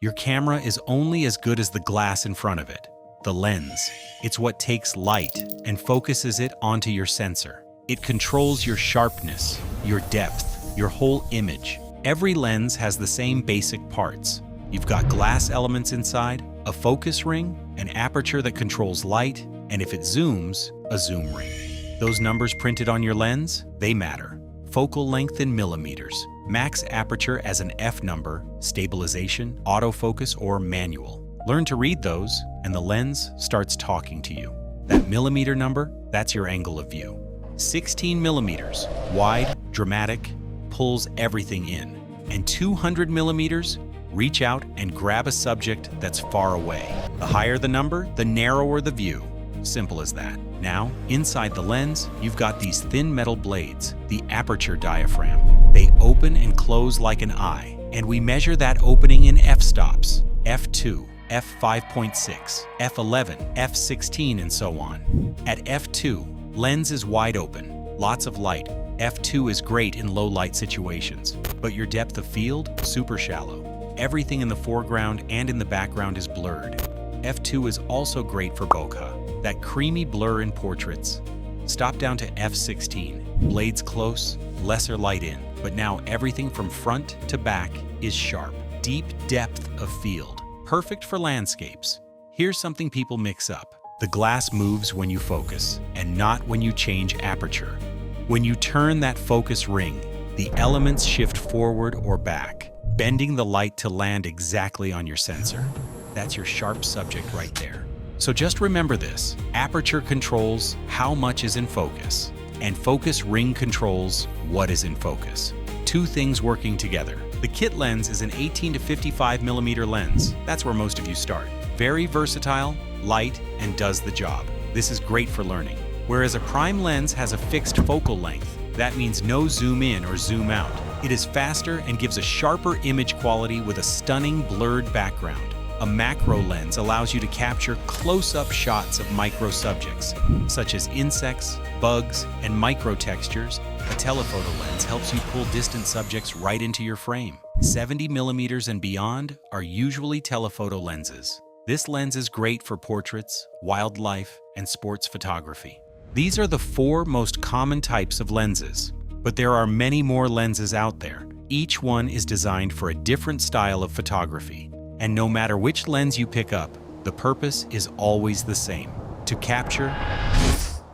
Your camera is only as good as the glass in front of it. The lens. It's what takes light and focuses it onto your sensor. It controls your sharpness, your depth, your whole image. Every lens has the same basic parts. You've got glass elements inside, a focus ring, an aperture that controls light, and if it zooms, a zoom ring. Those numbers printed on your lens, they matter. Focal length in millimeters, max aperture as an F number, stabilization, autofocus, or manual. Learn to read those, and the lens starts talking to you. That millimeter number, that's your angle of view. 16 millimeters, wide, dramatic, pulls everything in. And 200 millimeters, reach out and grab a subject that's far away. The higher the number, the narrower the view. Simple as that. Now, inside the lens, you've got these thin metal blades, the aperture diaphragm. They open and close like an eye, and we measure that opening in f-stops, f2, f5.6, f11, f16, and so on. At f2, lens is wide open, lots of light. f2 is great in low light situations, but your depth of field, super shallow. Everything in the foreground and in the background is blurred. f2 is also great for bokeh, that creamy blur in portraits. Stop down to f16, blades close, lesser light in, but now everything from front to back is sharp. Deep depth of field, perfect for landscapes. Here's something people mix up. The glass moves when you focus, and not when you change aperture. When you turn that focus ring, the elements shift forward or back, bending the light to land exactly on your sensor. That's your sharp subject right there. So just remember this, aperture controls how much is in focus, and focus ring controls what is in focus. Two things working together. The kit lens is an 18 to 55 millimeter lens. That's where most of you start. Very versatile, light, and does the job. This is great for learning. Whereas a prime lens has a fixed focal length, that means no zoom in or zoom out. It is faster and gives a sharper image quality with a stunning blurred background. A macro lens allows you to capture close-up shots of micro subjects, such as insects, bugs, and micro textures. A telephoto lens helps you pull distant subjects right into your frame. 70 millimeters and beyond are usually telephoto lenses. This lens is great for portraits, wildlife, and sports photography. These are the 4 most common types of lenses, but there are many more lenses out there. Each one is designed for a different style of photography. And no matter which lens you pick up, the purpose is always the same: to capture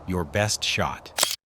your best shot.